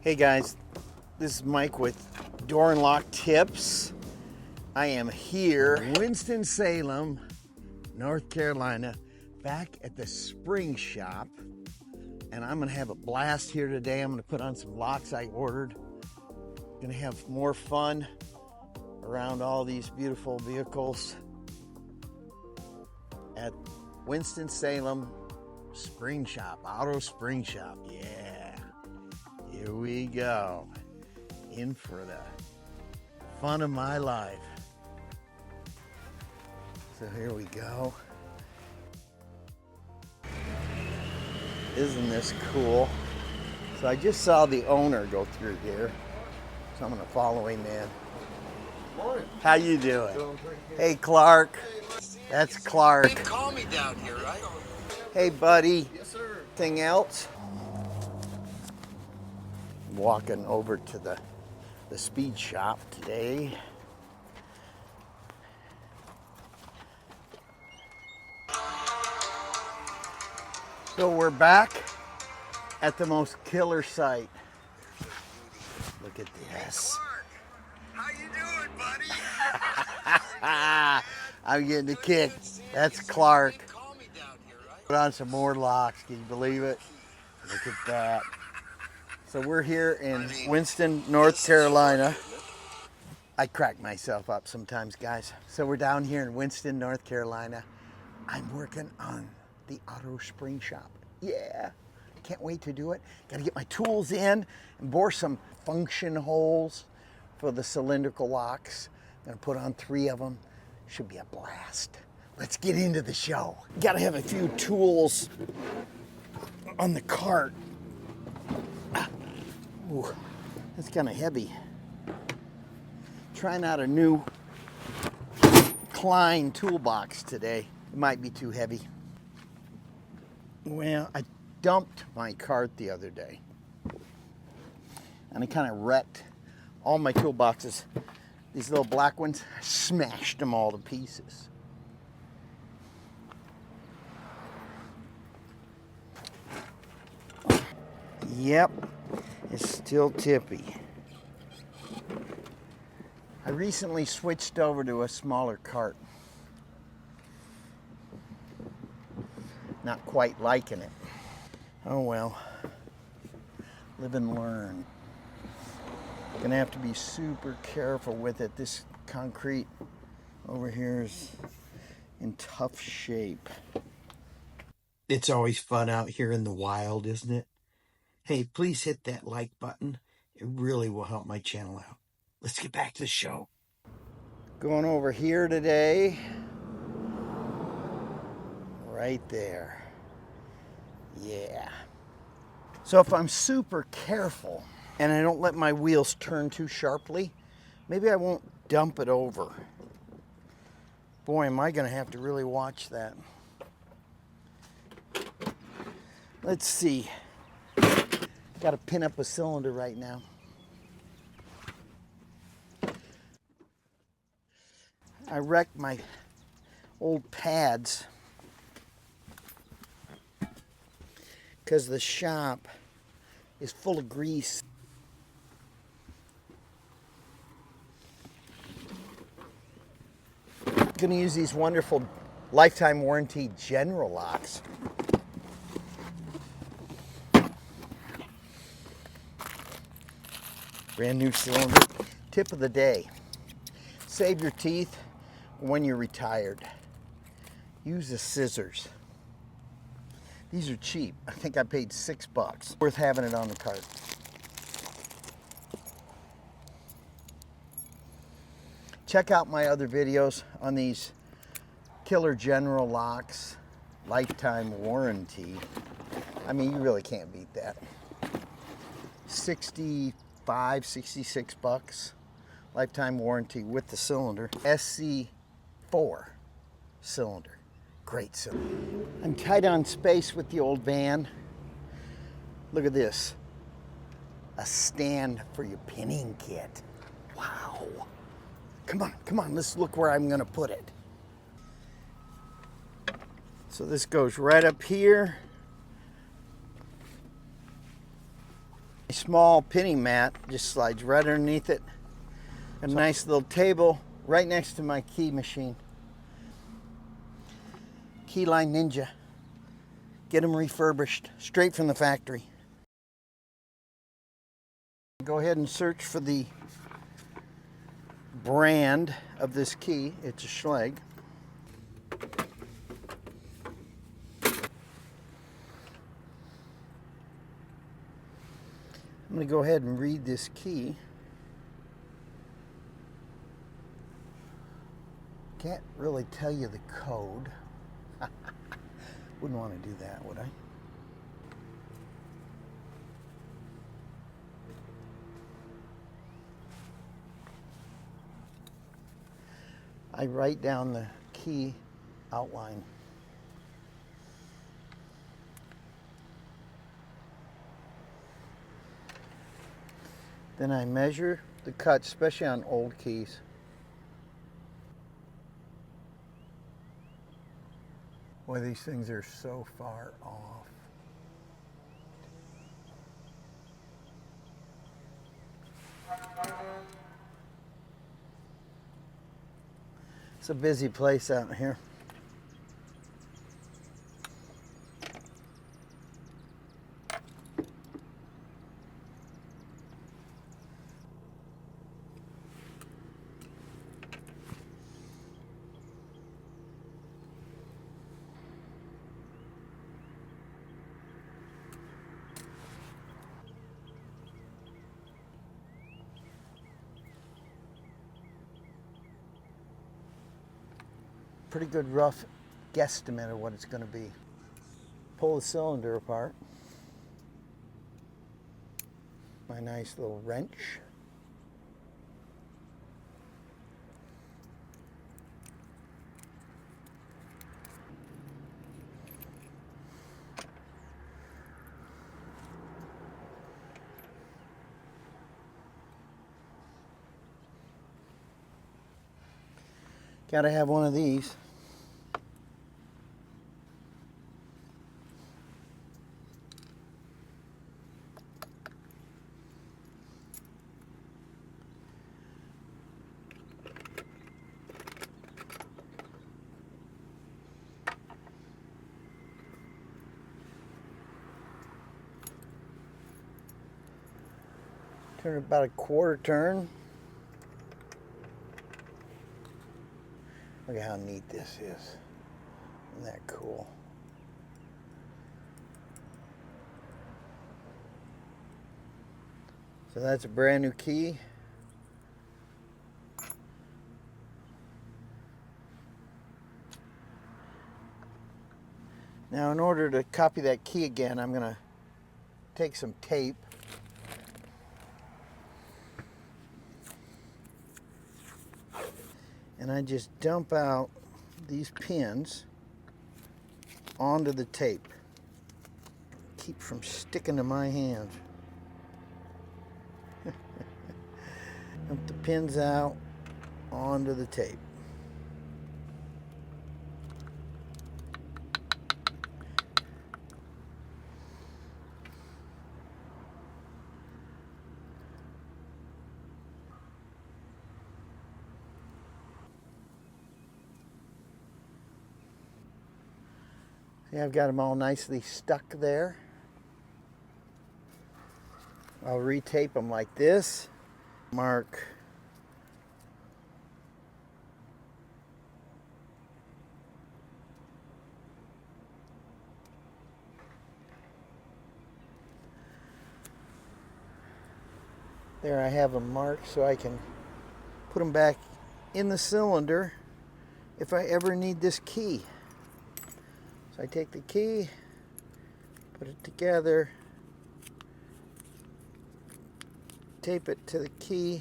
Hey guys, this is Mike with Door and Lock Tips. I am here in Winston-Salem, North Carolina, back at the spring shop, and I'm gonna have a blast here today. I'm gonna put on some locks I ordered. Gonna have more fun around all these beautiful vehicles at Winston-Salem Spring Shop, Auto Spring Shop. Yeah, here we go. In for the fun of my life. So here we go. Isn't this cool? So I just saw the owner go through here, so I'm gonna follow him in. Morning. How you doing? Hey Clark. That's Clark. You call me down here, right? Hey buddy. Yes, sir. Anything else? Walking over to the speed shop today. So we're back at the most killer site. Look at this. Hey, Clark. How you doing, buddy? I'm getting a kick. That's Clark. You call me down here, right? Put on some more locks. Can you believe it? Look at that. So we're here in Winston, North Carolina. I crack myself up sometimes, guys. So we're down here in Winston, North Carolina. I'm working on the auto spring shop. Yeah, can't wait to do it. Gotta get my tools in and bore some function holes for the cylindrical locks. Gonna put on 3 of them. Should be a blast. Let's get into the show. Gotta have a few tools on the cart. Ooh, that's kind of heavy. Trying out a new Klein toolbox today. It might be too heavy. Well, I dumped my cart the other day, and I kind of wrecked all my toolboxes. These little black ones, I smashed them all to pieces. Yep, it's still tippy. I recently switched over to a smaller cart. Not quite liking it. Oh well, live and learn. Gonna have to be super careful with it. This concrete over here is in tough shape. It's always fun out here in the wild, isn't it? Hey, please hit that like button. It really will help my channel out. Let's get back to the show. Going over here today. Right there. Yeah. So if I'm super careful and I don't let my wheels turn too sharply, maybe I won't dump it over. Boy, am I going to have to really watch that. Let's see. Got to pin up a cylinder right now. I wrecked my old pads because the shop is full of grease. I'm gonna use these wonderful lifetime warranty general locks. Brand new cylinder. Tip of the day. Save your teeth when you're retired. Use the scissors. These are cheap. I think I paid $6. Worth having it on the cart. Check out my other videos on these killer general locks, lifetime warranty. I mean, you really can't beat that. 65, 66 bucks. Lifetime warranty with the cylinder. SC4 cylinder. Great cylinder. I'm tight on space with the old van. Look at this. A stand for your pinning kit. Wow. Come on, let's look where I'm gonna put it. So this goes right up here. Small pinning mat just slides right underneath it. A nice little table right next to my key machine. Keyline Ninja. Get them refurbished straight from the factory. Go ahead and search for the brand of this key. It's a Schlage. I'm going to go ahead and read this key. Can't really tell you the code. Wouldn't want to do that, would I? I write down the key outline. Then I measure the cut, especially on old keys. Boy, these things are so far off. It's a busy place out here. Pretty good rough guesstimate of what it's going to be. Pull the cylinder apart. My nice little wrench. Gotta have one of these. Turn about a quarter turn. Look at how neat this is. Isn't that cool? So that's a brand new key. Now in order to copy that key again, I'm going to take some tape. And I just dump out these pins onto the tape. Keep from sticking to my hands. Dump the pins out onto the tape. See, I've got them all nicely stuck there. I'll retape them like this. Mark there. I have them marked so I can put them back in the cylinder if I ever need this key. So I take the key, put it together, tape it to the key,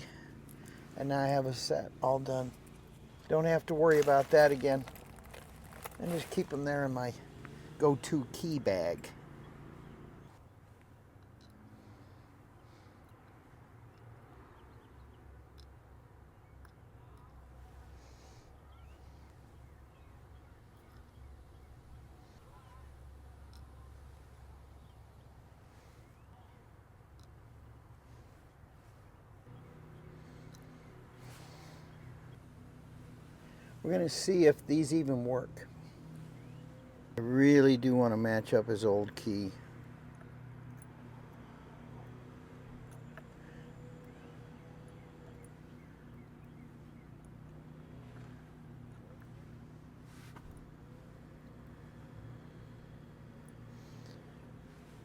and now I have a set all done. Don't have to worry about that again. And just keep them there in my go-to key bag. We're going to see if these even work. I really do want to match up his old key.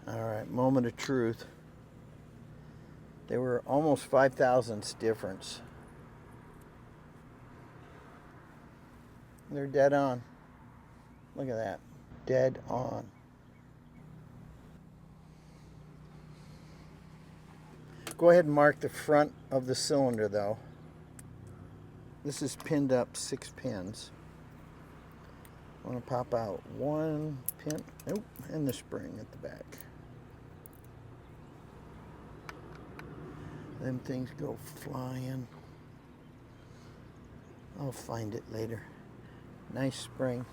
All right, moment of truth. They were almost 5 thousandths difference. They're dead on. Look at that. Dead on. Go ahead and mark the front of the cylinder though. This is pinned up 6 pins. I want to pop out 1 pin. Nope, and the spring at the back. Them things go flying. I'll find it later. Nice spring.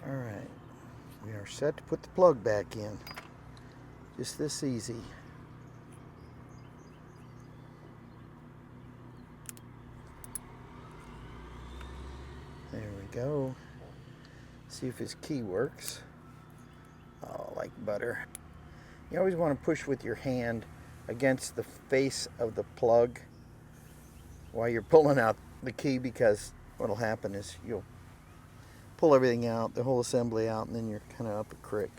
All right, we are set to put the plug back in. Just this easy. There we go. See if his key works. Oh, like butter. You always want to push with your hand against the face of the plug while you're pulling out the key, because what'll happen is you'll pull everything out, the whole assembly out, and then you're kind of up a creek.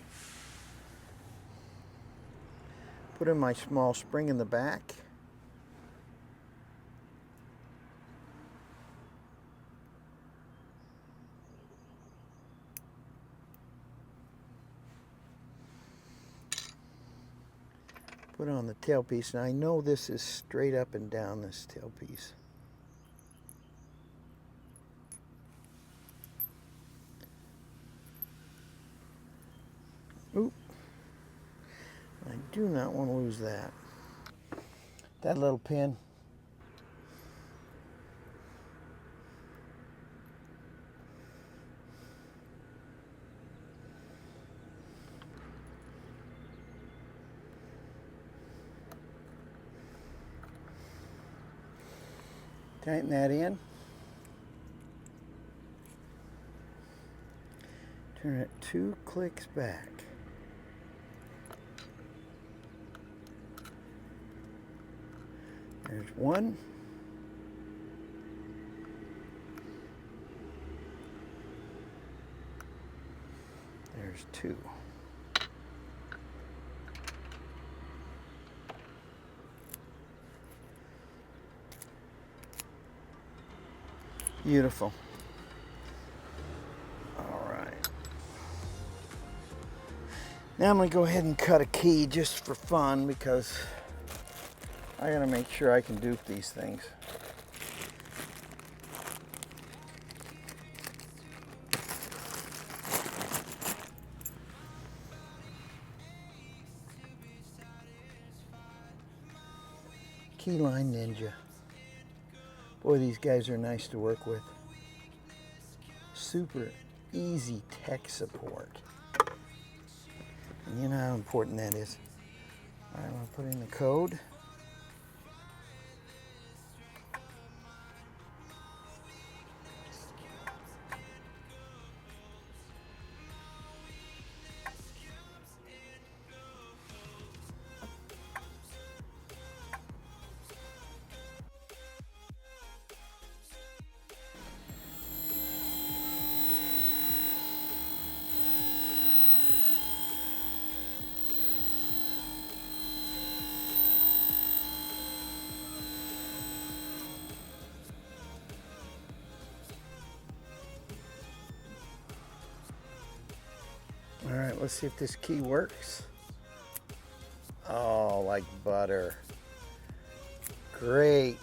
Put in my small spring in the back. Put on the tailpiece. Now I know this is straight up and down, this tailpiece. Oop. I do not want to lose that. That little pin. Tighten that in. Turn it 2 clicks back. There's 1. There's 2. Beautiful. All right. Now I'm going to go ahead and cut a key just for fun, because I got to make sure I can dupe these things. Keyline Ninja. Boy, these guys are nice to work with. Super easy tech support. And you know how important that is. All right, I'm going to put in the code. All right, let's see if this key works. Oh, like butter. Great.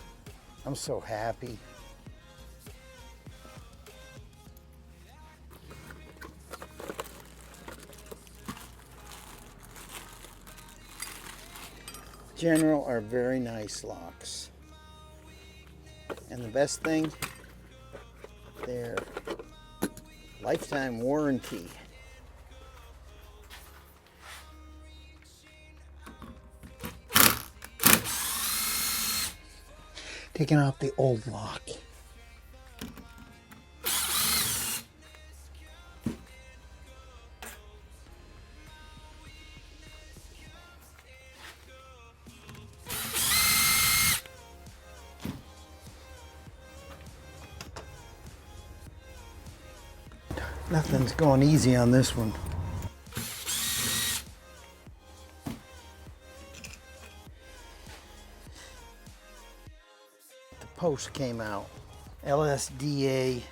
I'm so happy. General are very nice locks. And the best thing, they're lifetime warranty. taking off the old lock. Nothing's going easy on this one. The post came out. LSDA.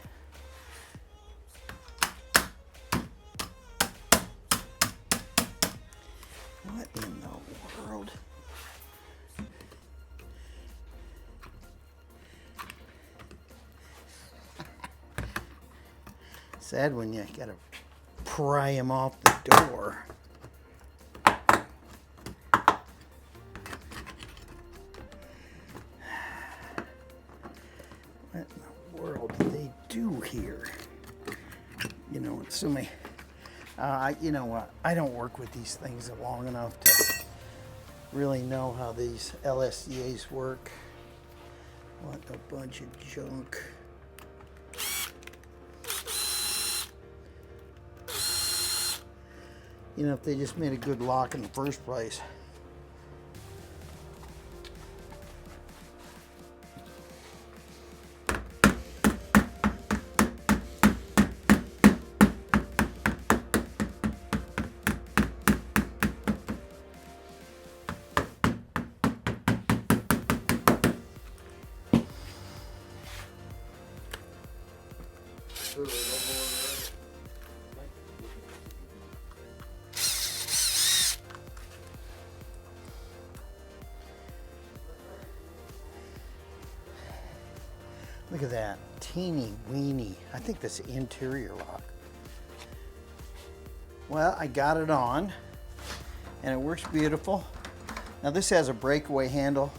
What in the world? Sad when you gotta pry him off the door. What in the world do they do here? You know, it's so many. You know what? I don't work with these things long enough to really know how these LSDAs work. What a bunch of junk. You know, if they just made a good lock in the first place. Look at that, teeny weeny. I think that's the interior lock. Well, I got it on and it works beautiful. Now this has a breakaway handle,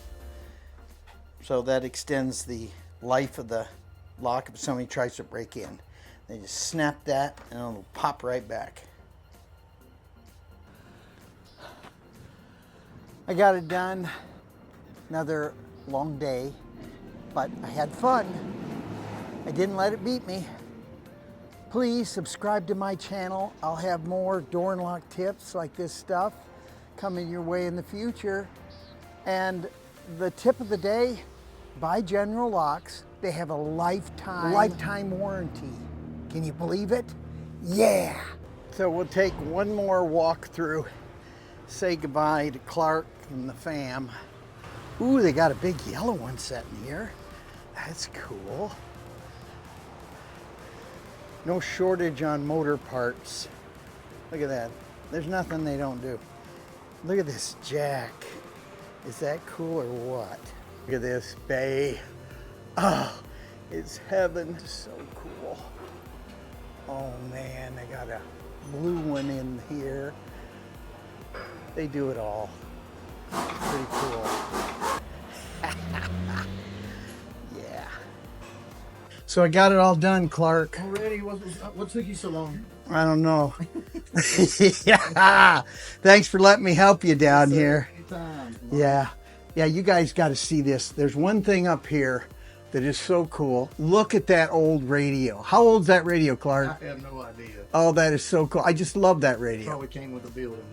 so that extends the life of the lock if somebody tries to break in. They just snap that and it'll pop right back. I got it done. Another long day, but I had fun. I didn't let it beat me. Please subscribe to my channel. I'll have more door and lock tips like this stuff coming your way in the future. And the tip of the day, buy General Locks. They have a lifetime warranty. Can you believe it? Yeah. So we'll take one more walk through, say goodbye to Clark and the fam. Ooh, they got a big yellow one sitting here. That's cool. No shortage on motor parts. Look at that. There's nothing they don't do. Look at this jack. Is that cool or what? Look at this bay. Oh, it's heaven. So cool. Oh man, they got a blue one in here. They do it all. Pretty cool. Yeah. So I got it all done, Clark. Already? What took you so long? I don't know. Yeah. Thanks for letting me help you down here. Anytime. Yeah. Yeah, you guys got to see this. There's one thing up here that is so cool. Look at that old radio. How old's that radio, Clark? I have no idea. Oh, that is so cool. I just love that radio. Probably came with the building.